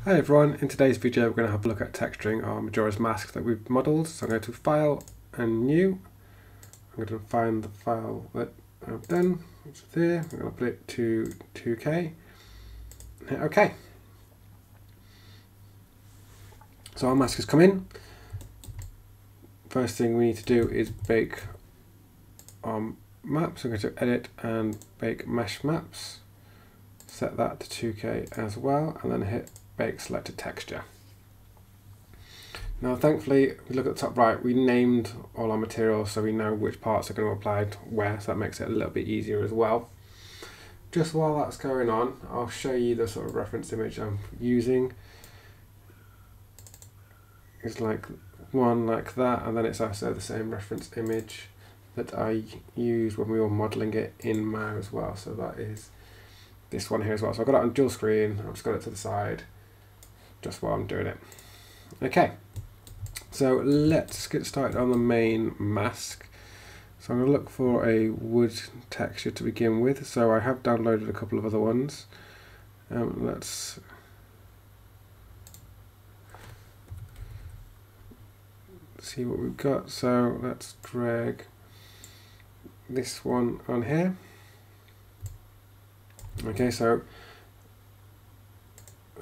Hi everyone, in today's video we're going to have a look at texturing our Majora's Mask that we've modelled. So I'm going to File and New. I'm going to find the file that I've done, which is there. I'm going to put it to 2K. Hit OK. So our mask has come in. First thing we need to do is bake our map. So I'm going to Edit and Bake Mesh Maps. Set that to 2K as well, and then hit Bake Selected Texture. Now thankfully, if we look at the top right, we named all our materials so we know which parts are going to apply where, so that makes it a little bit easier as well. Just while that's going on, I'll show you the sort of reference image I'm using. It's like one like that, and then it's also the same reference image that I used when we were modelling it in Mao as well, so that is this one here as well. So I've got it on dual screen, I've just got it to the side just while I'm doing it. Okay, so let's get started on the main mask. So I'm going to look for a wood texture to begin with. So I have downloaded a couple of other ones. Let's see what we've got. So let's drag this one on here. Okay, so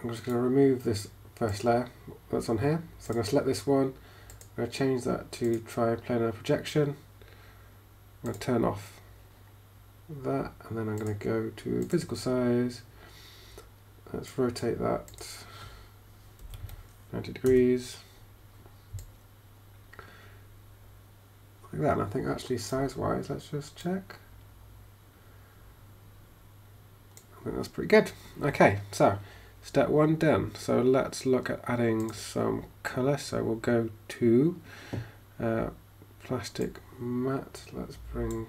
I'm just going to remove this first layer that's on here. So I'm going to select this one. I'm going to change that to triplanar projection. I'm going to turn off that, and then I'm going to go to physical size. Let's rotate that 90 degrees. Like that, and I think actually size-wise, let's just check. I think that's pretty good. Okay, so step one done. So let's look at adding some colour. So we'll go to plastic matte. Let's bring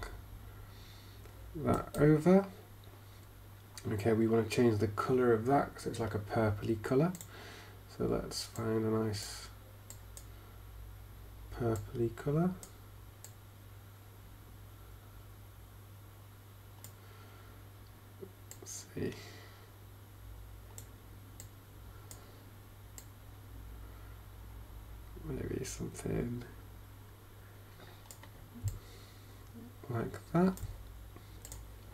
that over. Okay, we want to change the colour of that because it's like a purpley colour. So let's find a nice purpley colour. Let's see. Maybe something like that.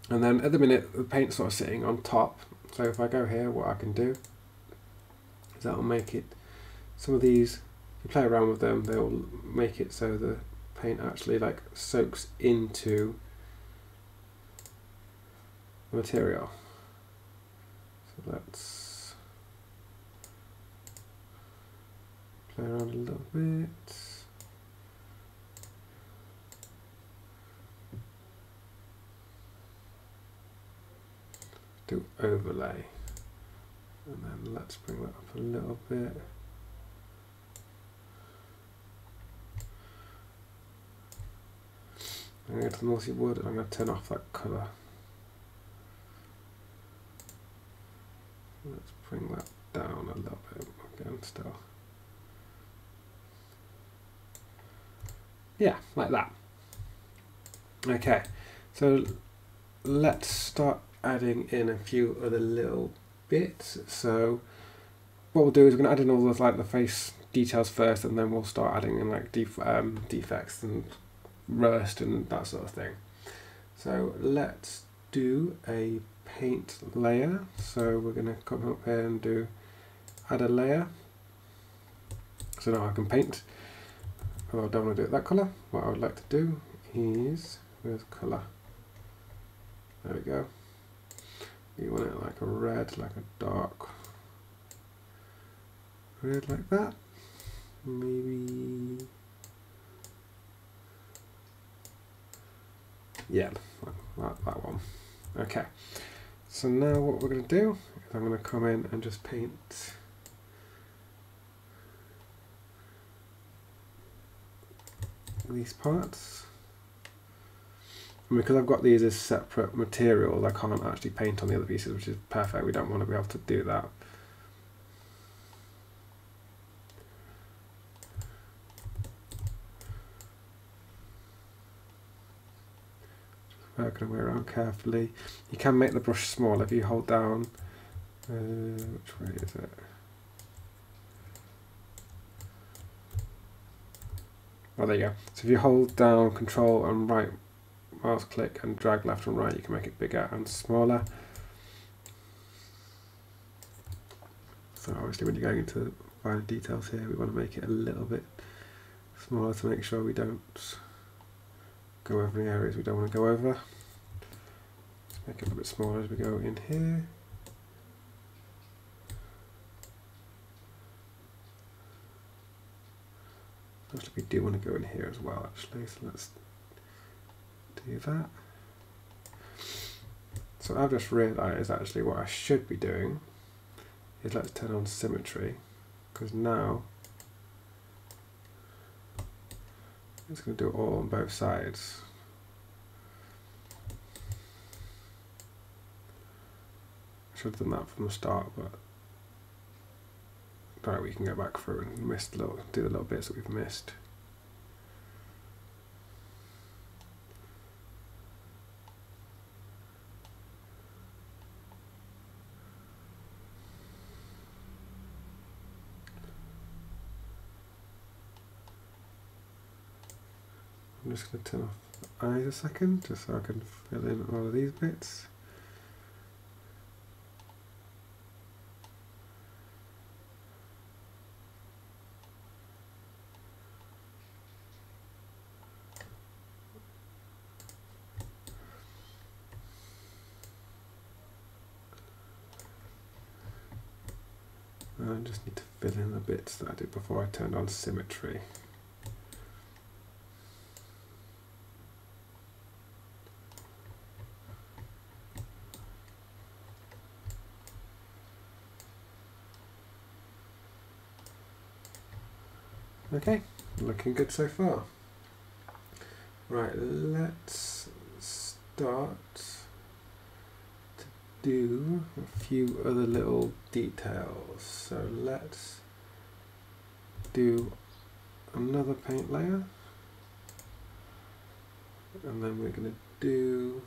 And then at the minute the paint's sort of sitting on top, so if I go here, what I can do is that'll make it, some of these, if you play around with them, they'll make it so the paint actually like soaks into the material. So let's play around a little bit. Do overlay, and then let's bring that up a little bit. I'm going to go to the multi-wood, and I'm going to turn off that colour. Let's bring that down a little bit again still. Yeah, like that. Okay, so let's start adding in a few other little bits. So what we'll do is we're going to add in all those like the face details first, and then we'll start adding in like defects and rust and that sort of thing. So let's do a paint layer. So we're going to come up here and do add a layer. So now I can paint. Oh, I don't want to do it that colour. What I would like to do is, where's colour? There we go. You want it like a red, like a dark red like that. Maybe, yeah, that one. Okay, so now what we're going to do is I'm going to come in and just paint these parts. And because I've got these as separate materials, I can't actually paint on the other pieces, which is perfect. We don't want to be able to do that. Just working our way around carefully. You can make the brush smaller if you hold down. Which way is it? Oh, there you go. So if you hold down Control and right mouse click and drag left and right, you can make it bigger and smaller. So obviously when you're going into fine details here, we want to make it a little bit smaller to make sure we don't go over the areas we don't want to go over. Let's make it a little bit smaller as we go in here. Actually, we do want to go in here as well, actually, so let's do that. So I've just realised actually what I should be doing is let's turn on symmetry, because now it's going to do it all on both sides. I should have done that from the start, but alright, we can go back through and do the little bits that we've missed. I'm just going to turn off the eyes a second, just so I can fill in all of these bits. I just need to fill in the bits that I did before I turned on symmetry. Okay, looking good so far. Right, let's start to do a few other little details. So let's do another paint layer, and then we're going to do,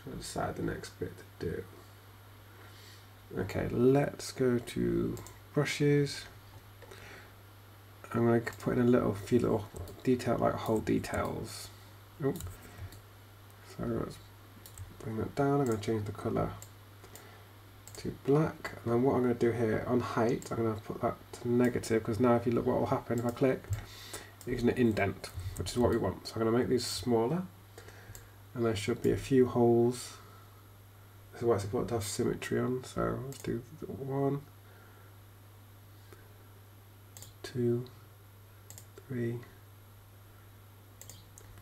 try to decide the next bit to do. Okay, let's go to brushes. I'm going to put in a few little detail, like whole details. Oh. So let's bring that down. I'm going to change the colour to black, and then what I'm going to do here on height, I'm going to put that to negative, because now if you look what will happen if I click, it's going to indent, which is what we want. So I'm going to make these smaller, and there should be a few holes. This is why it's important to have symmetry on, so let's do 1, 2, 3,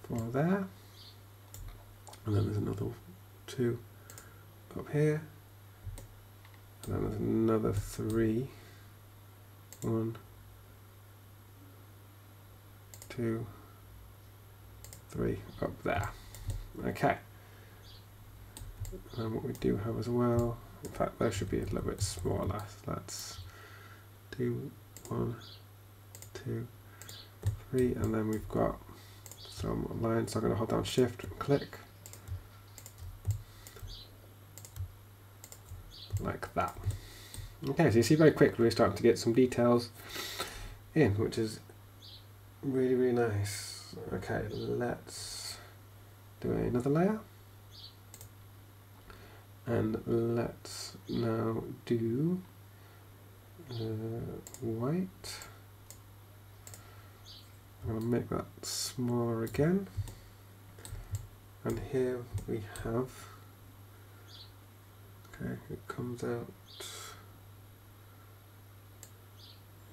4 there, and then there's another 2 up here, and then there's another 3, 1, 2, 3 up there. Okay. And what we do have as well, in fact those should be a little bit smaller, so let's do 1, 2, 3, and then we've got some lines, so I'm going to hold down shift and click, like that. Okay, so you see very quickly we're starting to get some details in, which is really, really nice. Okay, let's do another layer. And let's now do white. I'm going to make that smaller again. And here we have, okay, it comes out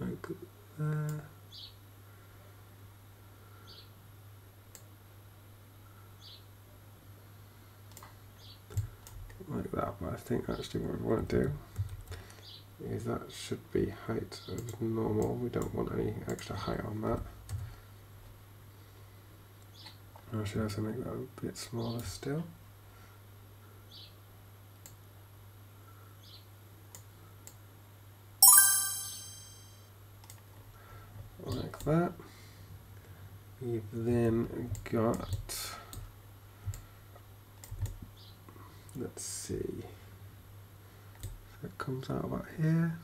like that. Like that, but I think actually what we want to do is that should be height as normal. We don't want any extra height on that. I should also make that a bit smaller still. Like that. We've then got, let's see, so it comes out about here,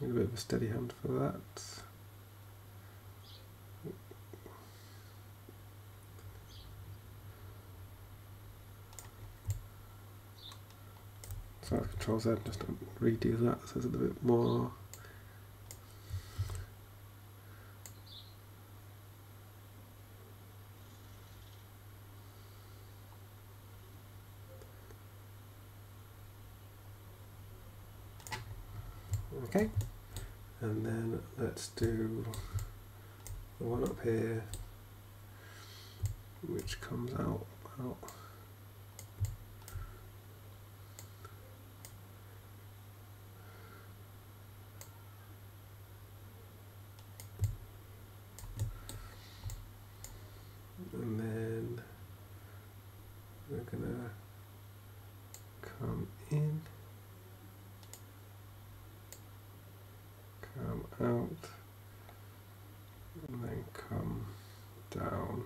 Need a bit of a steady hand for that. So Control Z, just redo that so it's a little bit more. Okay, and then let's do the one up here, which comes out about and then we're gonna come in, come out, and then come down.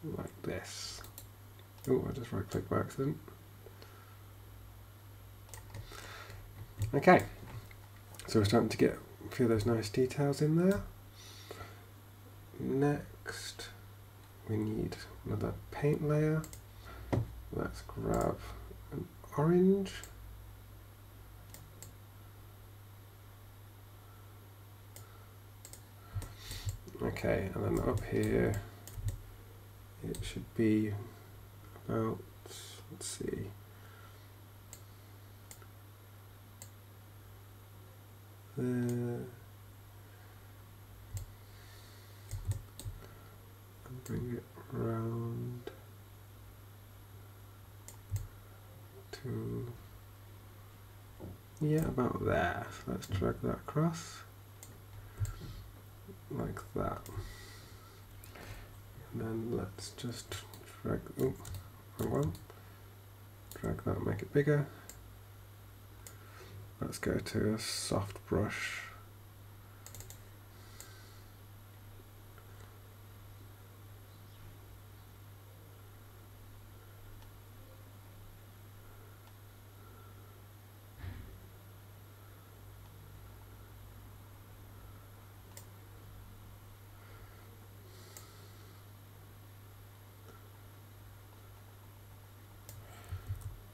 Like this. Oh, I just right clicked by accident. Okay, so we're starting to get a few of those nice details in there. Next, we need another paint layer. Let's grab an orange. Okay, and then up here, it should be about, let's see, there, and bring it round to, yeah, about there. So let's drag that across like that. And then let's just drag, oh, wrong one. Drag that, make it bigger. Let's go to a soft brush.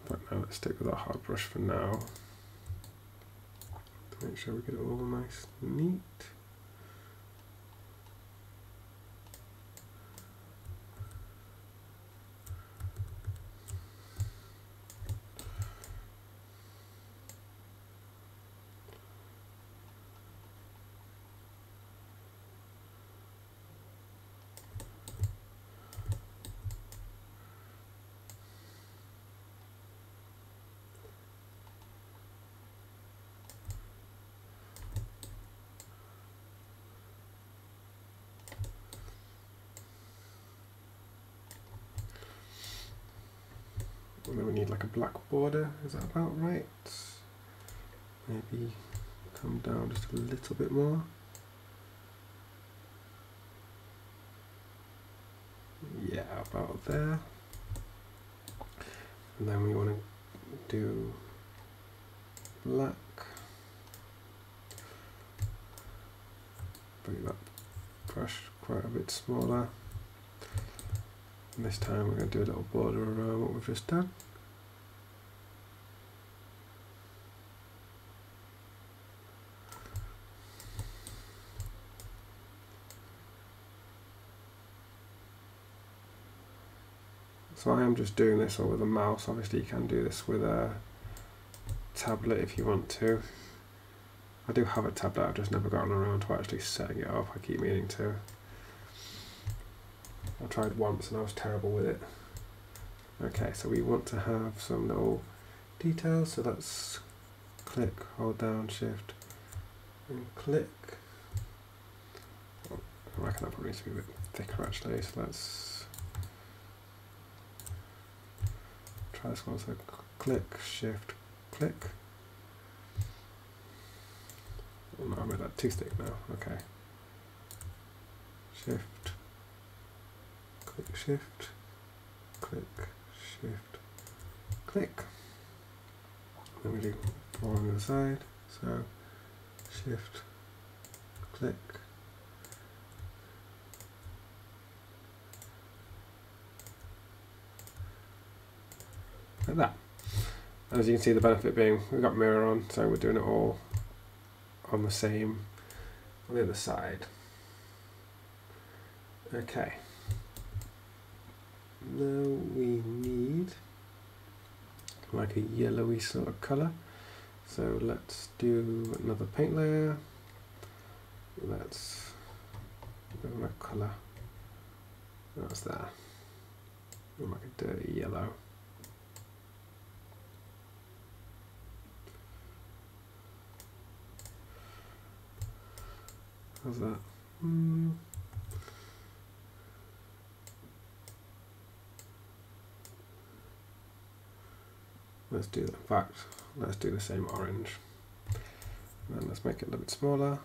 But now let's stick with our hard brush for now. To make sure we get it all nice and neat. And then we need like a black border, is that about right? Maybe come down just a little bit more. Yeah, about there. And then we want to do black. Bring that brush quite a bit smaller. And this time we're going to do a little border around what we've just done. So I am just doing this all with a mouse. Obviously you can do this with a tablet if you want to. I do have a tablet, I've just never gotten around to actually setting it up. I keep meaning to. I tried once and I was terrible with it. Okay, so we want to have some little details, so let's click, hold down, shift, and click. Oh, I reckon that probably needs to be a bit thicker actually, so let's try this one. So click, shift, click. Oh no, I made that too thick now. Okay. Shift, click, shift, click, shift, click. Then we do more on the other side, so shift, click. Like that. And as you can see, the benefit being we've got mirror on, so we're doing it all on the same, on the other side. Okay. Now we need like a yellowy sort of colour. So let's do another paint layer. Let's do a colour. That's there. Like a dirty yellow. How's that? Let's do that. In fact, let's do the same orange. And then let's make it a little bit smaller.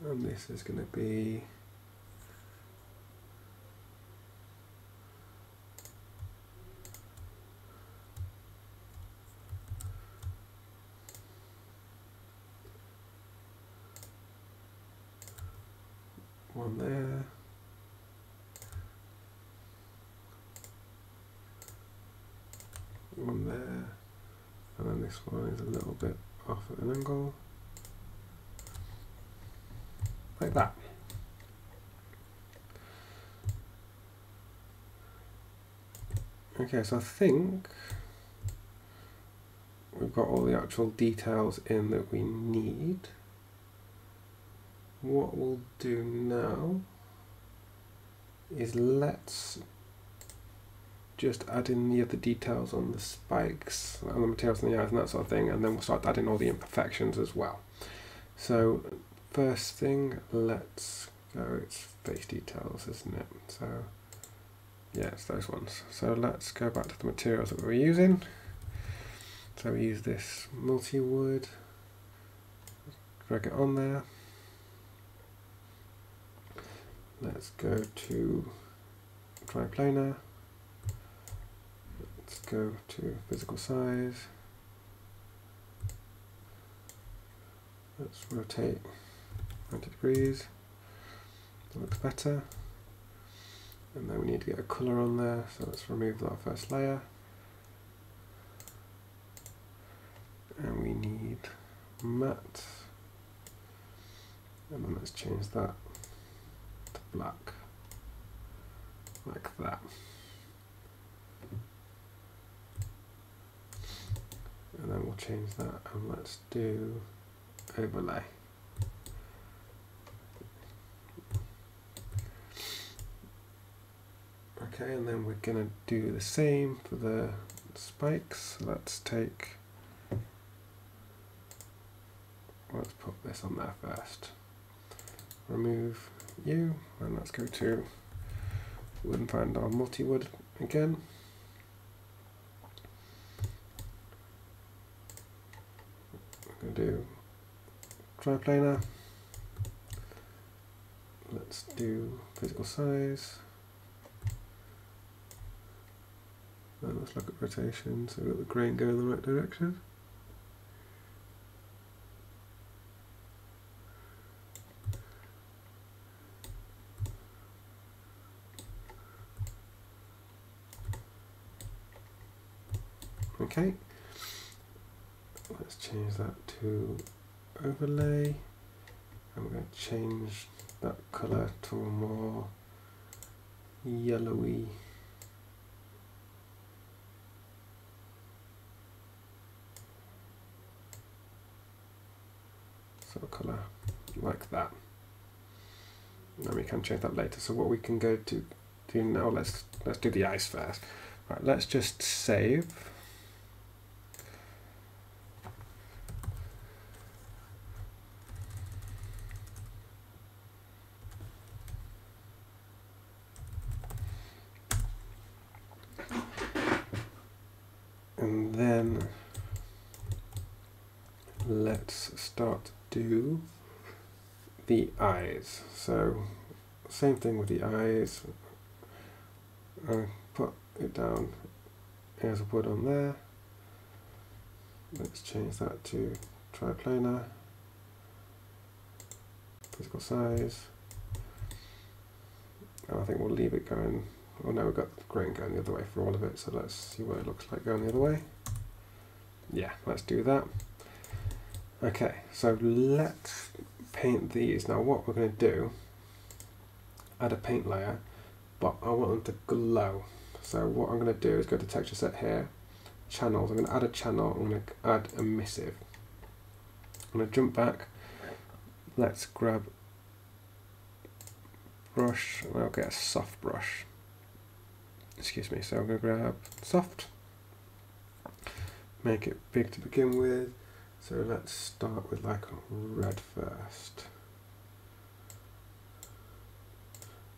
And this is going to be one there. One there. And then this one is a little bit off at an angle. Like that. Okay, so I think we've got all the actual details in that we need. What we'll do now is let's just add in the other details on the spikes and the materials in the eyes and that sort of thing, and then we'll start adding all the imperfections as well. So first thing, let's go, it's face details, isn't it? So yeah, it's those ones. So let's go back to the materials that we were using. So we use this multi-wood, drag it on there. Let's go to triplanar. Let's go to physical size. Let's rotate 90 degrees. That looks better. And then we need to get a colour on there, so let's remove that first layer. And we need matte. And then let's change that to black, like that. And then we'll change that and let's do overlay. Okay, and then we're going to do the same for the spikes. So let's take, let's put this on there first. Remove you, and let's go to wood and find our multi-wood again. We're going to do triplanar. Let's do physical size. And let's look at rotation, so we've got the grain going in the right direction. Okay, let's change that to overlay, and we're going to change that colour to a more yellowy sort of colour, like that. And we can change that later. So what we can go to do now, let's do the eyes first. Right, let's just save. And then let's start to do the eyes. So same thing with the eyes. Put it down There's a wood on there. Let's change that to triplanar. Physical size. And I think we'll leave it going. Oh no, we've got the grain going the other way for all of it, so let's see what it looks like going the other way. Yeah, let's do that. Okay, so let's paint these. Now what we're going to do, add a paint layer, but I want them to glow. So what I'm going to do is go to texture set here, channels. I'm going to add a channel, I'm going to add emissive. I'm going to jump back. Let's grab brush, and I'll get a soft brush. Excuse me, so I'm going to grab soft, make it big to begin with. So let's start with like red first.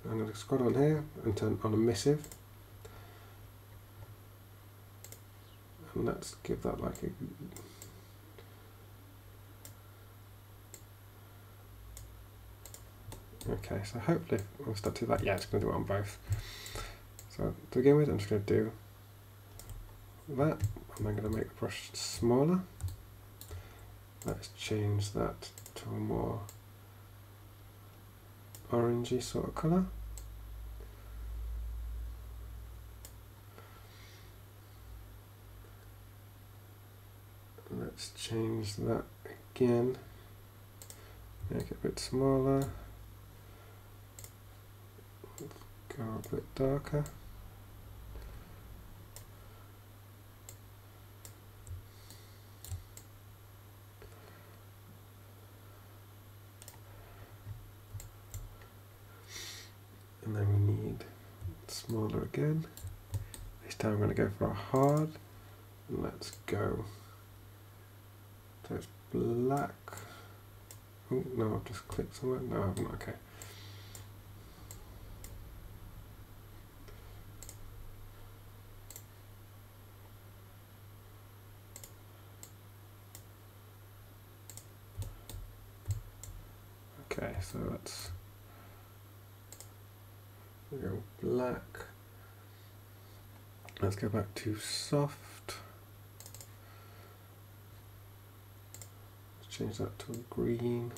I'm going to scroll on here and turn on emissive. And let's give that like a okay, so hopefully we'll start to do that. Yeah, it's going to do it on both. So to begin with, I'm just going to do that. I'm then going to make the brush smaller. Let's change that to a more orangey sort of colour. Let's change that again. Make it a bit smaller. Go a bit darker. And then we need smaller again. This time I'm going to go for a hard. And let's go. So it's black. Oh no, I've just clicked somewhere. No, I haven't. Okay. Okay, so let's go black. Let's go back to soft. Let's change that to a green.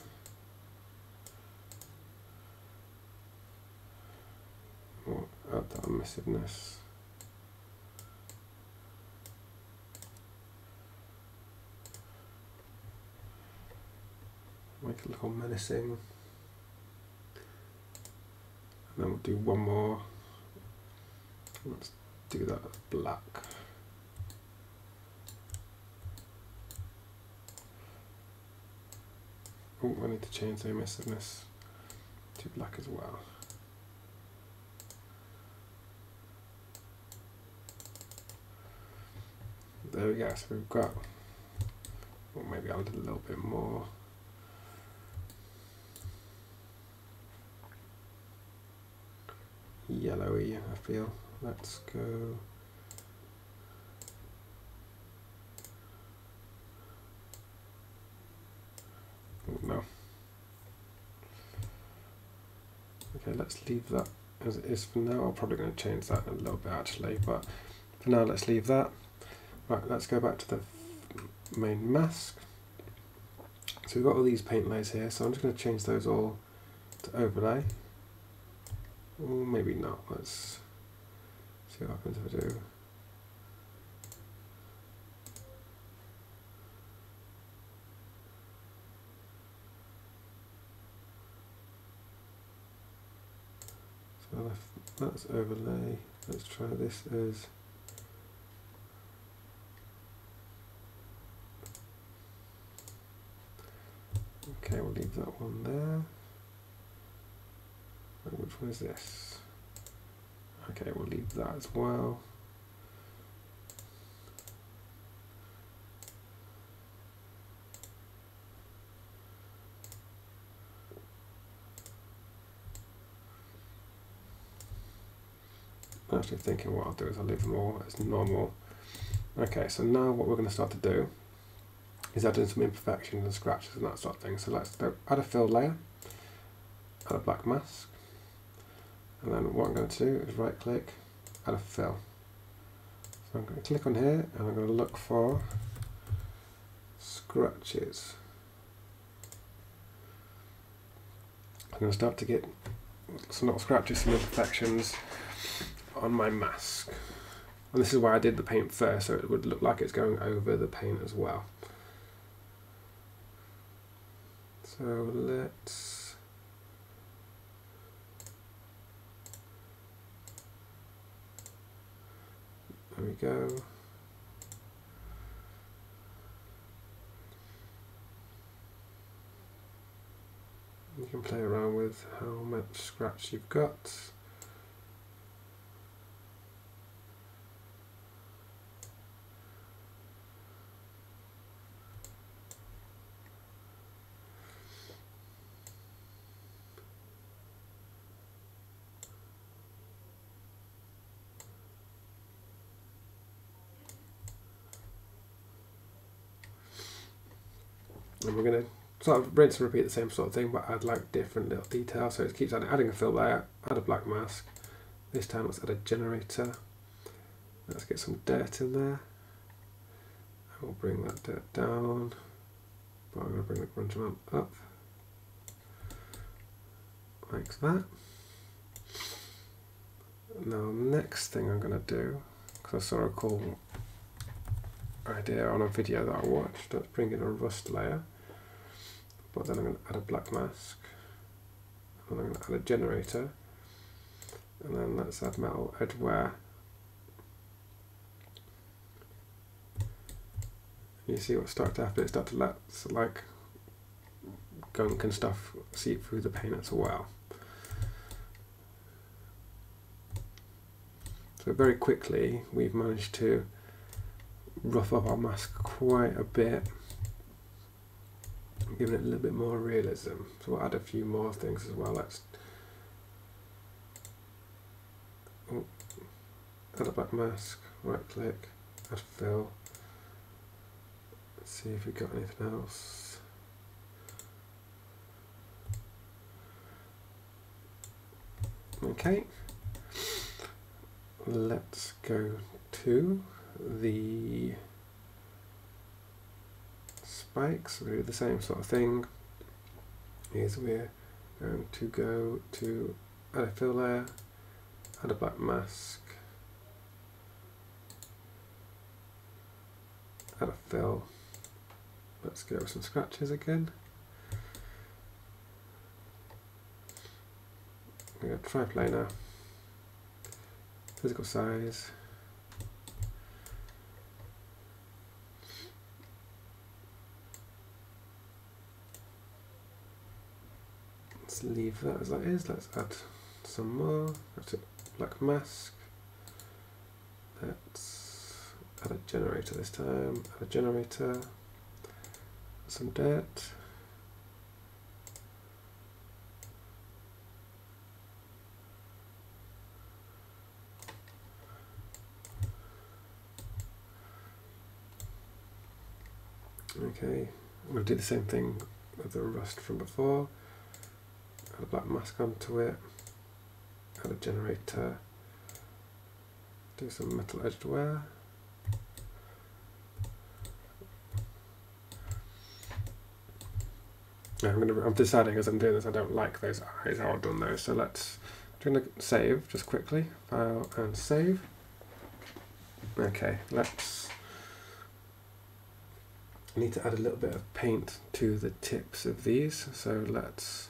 We'll add that emissiveness. Make it look all menacing. And then we'll do one more. Let's do that as black. Oh, I need to change the emissiveness to black as well. There we go, so we've got, or maybe I'll do a little bit more. Yellowy, I feel. Let's go. Oh, no. Okay, let's leave that as it is for now. I'm probably going to change that a little bit actually, but for now let's leave that. Right, let's go back to the main mask. So we've got all these paint layers here, so I'm just going to change those all to overlay. Or maybe not. Let's see what happens if I do. So that's overlay. Let's try this as okay, we'll leave that one there. And which one is this? Okay, we'll leave that as well. I'm actually thinking what I'll do is I'll leave them all as normal. Okay, so now what we're going to start to do is add in some imperfections and scratches and that sort of thing. So let's add a fill layer, add a black mask, and then what I'm going to do is right click, add a fill. So I'm going to click on here and I'm going to look for scratches. I'm going to start to get some little scratches, some imperfections on my mask. And this is why I did the paint first, so it would look like it's going over the paint as well. So let's there we go. You can play around with how much scratch you've got. And we're going to sort of rinse and repeat the same sort of thing, but add like different little details. So it keeps adding a fill layer, add a black mask. This time let's add a generator. Let's get some dirt in there. And we'll bring that dirt down. But I'm going to bring the grunge amount up. Like that. Now next thing I'm going to do, because I saw a cool idea on a video that I watched, let's bring in a rust layer. But then I'm going to add a black mask, and I'm going to add a generator, and then let's add metal edge wear. You see what's started to happen, it started to let like gunk and stuff seep through the paint as well. So very quickly we've managed to rough up our mask quite a bit, giving it a little bit more realism. So we'll add a few more things as well. Let's add a black mask, right click, add fill. Let's see if we've got anything else. Okay, let's go to the spikes. We'll do the same sort of thing. Is we're going to go to add a fill layer, add a black mask, add a fill. Let's go with some scratches again. We go triplanar, physical size. Let's leave that as that is. Let's add some more. Go to black mask. Let's add a generator this time. Add a generator. Some dirt. Okay, I'm going to do the same thing with the rust from before. Add a black mask onto it, add a generator, do some metal edged wear. I'm deciding as I'm doing this I don't like those eyes, how I've done those, so I'm going to save just quickly, file and save. Okay, I need to add a little bit of paint to the tips of these, so let's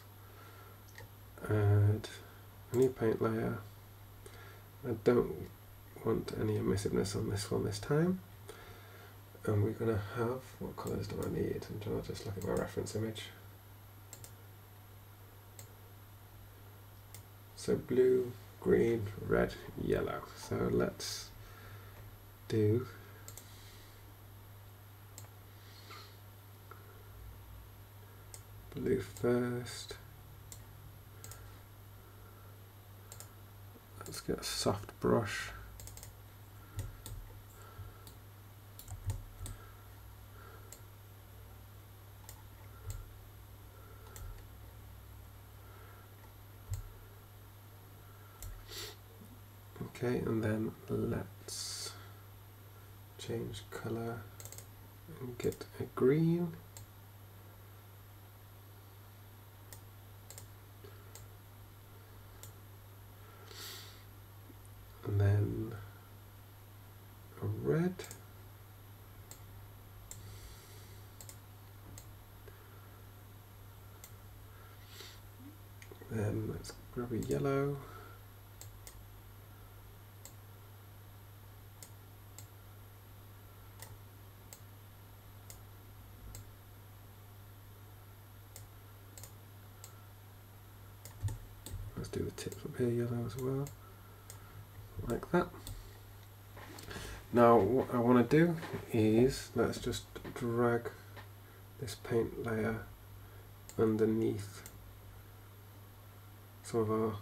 add a new paint layer. I don't want any emissiveness on this one this time. And we're going to have, what colours do I need? I'm trying to just look at my reference image. So blue, green, red, yellow. So let's do blue first. Let's get a soft brush. Okay, and then let's change colour and get a green. And then a red. Then let's grab a yellow. Let's do the tips up here yellow as well, like that. Now what I want to do is, let's just drag this paint layer underneath some of our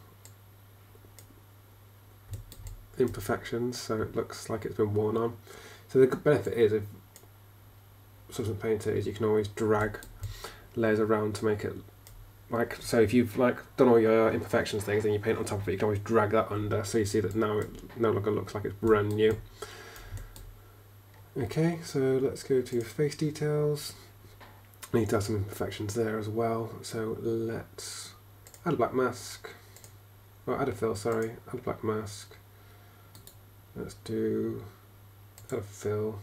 imperfections so it looks like it's been worn on. So the good benefit is of Substance Painter is you can always drag layers around to make it like, so if you've like done all your imperfections things and you paint on top of it, you can always drag that under so you see that now it no longer looks like it's brand new. Okay, so let's go to face details. I need to have some imperfections there as well, so let's add a black mask, or add a fill, sorry, add a black mask. Let's do add a fill.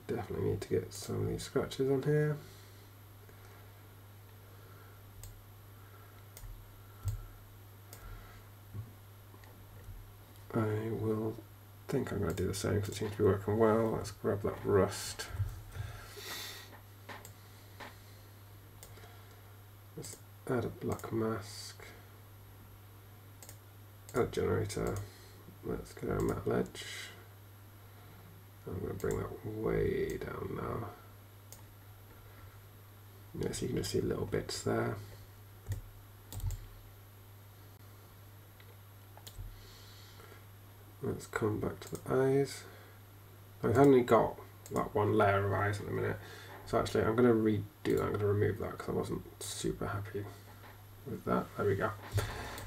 Definitely need to get some of these scratches on here. I will think I'm going to do the same because it seems to be working well. Let's grab that rust. Let's add a black mask. Add a generator. Let's go down Matte Ledge. I'm going to bring that way down now. Yeah, so you can just see little bits there. Let's come back to the eyes. I've only got that one layer of eyes at the minute, so actually I'm going to redo that. I'm going to remove that because I wasn't super happy with that. There we go.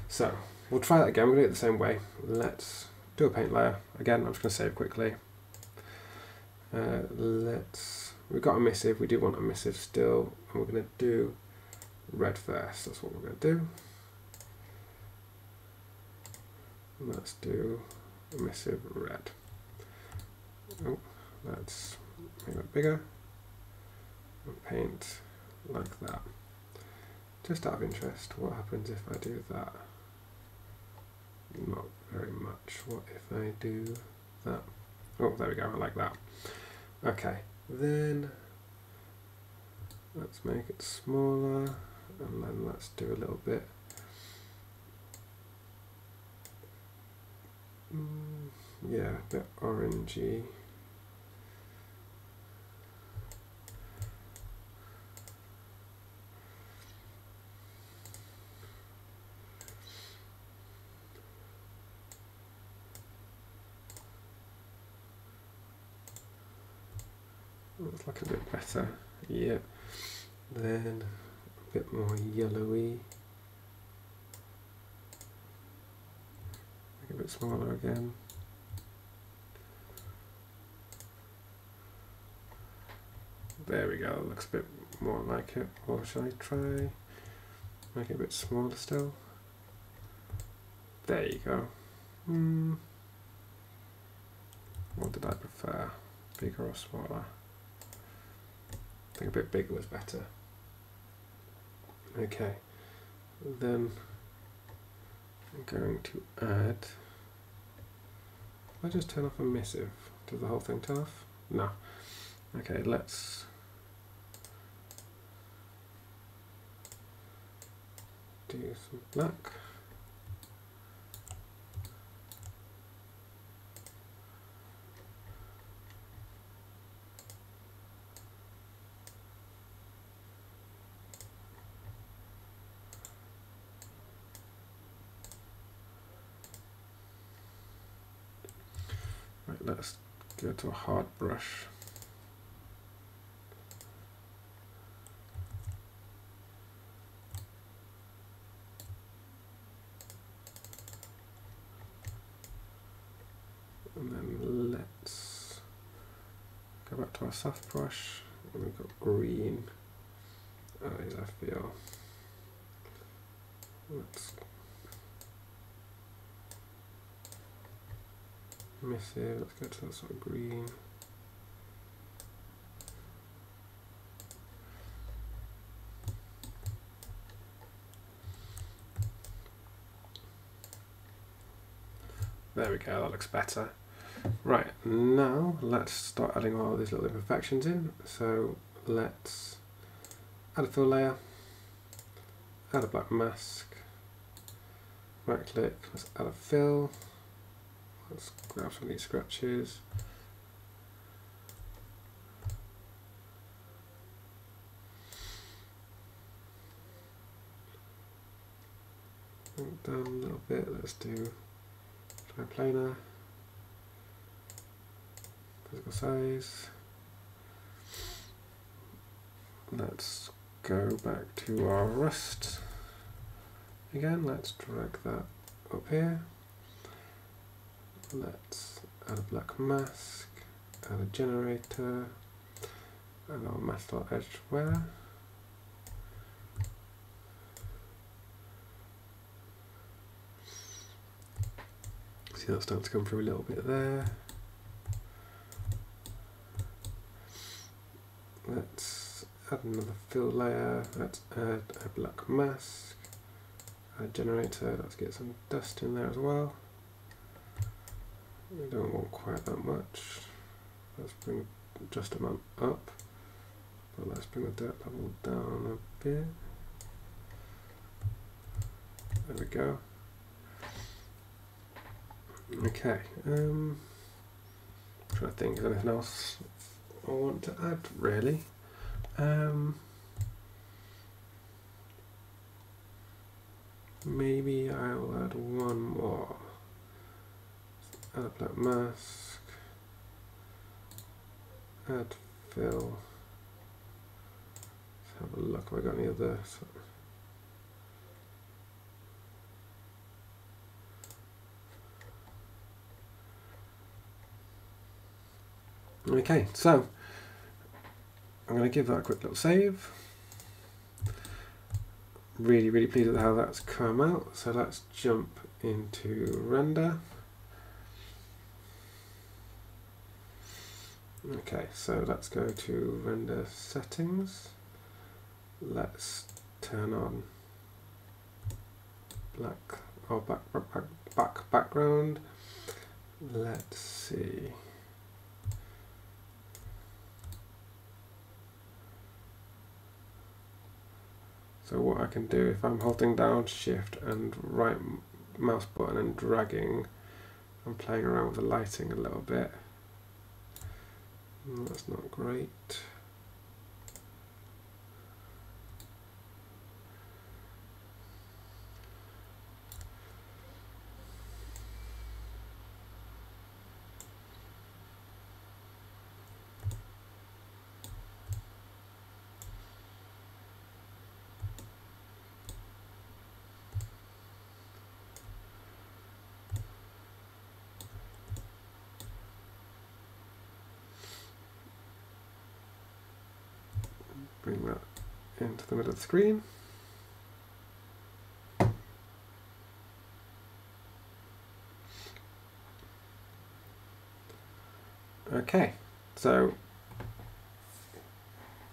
So we'll try that again. We're going to do it the same way. Let's do a paint layer. Again, I'm just going to save quickly. We've got a emissive. We do want a emissive still, and we're going to do red first. That's what we're going to do. Let's do emissive red. Oh, let's make it bigger and paint like that. Just out of interest, what happens if I do that? Not very much. What if I do that? Oh, there we go, I like that. Okay, then let's make it smaller, and then let's do a little bit. Yeah, a bit orangey. Looks like a bit better. Yeah. Then a bit more yellowy. Make it a bit smaller again. There we go, looks a bit more like it. Or shall I try make it a bit smaller still? There you go. What did I prefer? Bigger or smaller? I think a bit bigger was better. Okay, then I'm going to add. If I just turn off emissive, does the whole thing turn off? No. Okay, let's do some black. Right, let's go to a hard brush. And then let's back to our soft brush, and we've got green. As I feel. Let's miss it. Let's go to that sort of green. There we go, that looks better. Right, now let's start adding all these little imperfections in. So let's add a fill layer, add a black mask, right click, let's add a fill, let's grab some of these scratches. Down a little bit, let's do planar, physical size. Let's go back to our rust again. Let's drag that up here. Let's add a black mask, add a generator, and our mask.edge where. See that's starting to come through a little bit there. Let's add another fill layer. Let's add a black mask, a generator. Let's get some dust in there as well. We don't want quite that much. Let's bring just amount up, but let's bring the dirt level down a bit. There we go. Okay, trying to think of anything else I want to add really. Maybe I'll add one more. Add a black mask, add fill. Let's have a look. Have I got any other? Okay, so I'm going to give that a quick little save. Really pleased with how that's come out. So let's jump into render. Okay, so let's go to render settings. Let's turn on black or back background. Let's see. So what I can do, if I'm holding down shift and right mouse button and dragging, I'm playing around with the lighting a little bit. That's not great. Bring that into the middle of the screen. Okay, so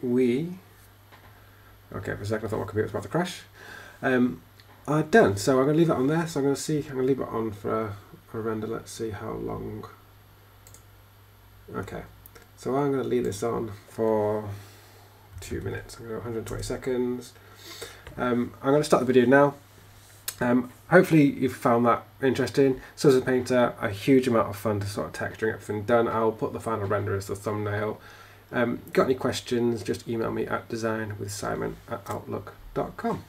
okay, for a second I thought my computer was about to crash. Are done, so I'm going to leave it on there. So I'm going to leave it on for a render. Let's see how long. Okay, so I'm going to leave this on for 2 minutes. I'm going to go 120 seconds. I'm going to start the video now. Hopefully you've found that interesting. Substance Painter, a huge amount of fun to sort of texturing everything done. I'll put the final render as the thumbnail. Got any questions, just email me at designwithsimon@outlook.com.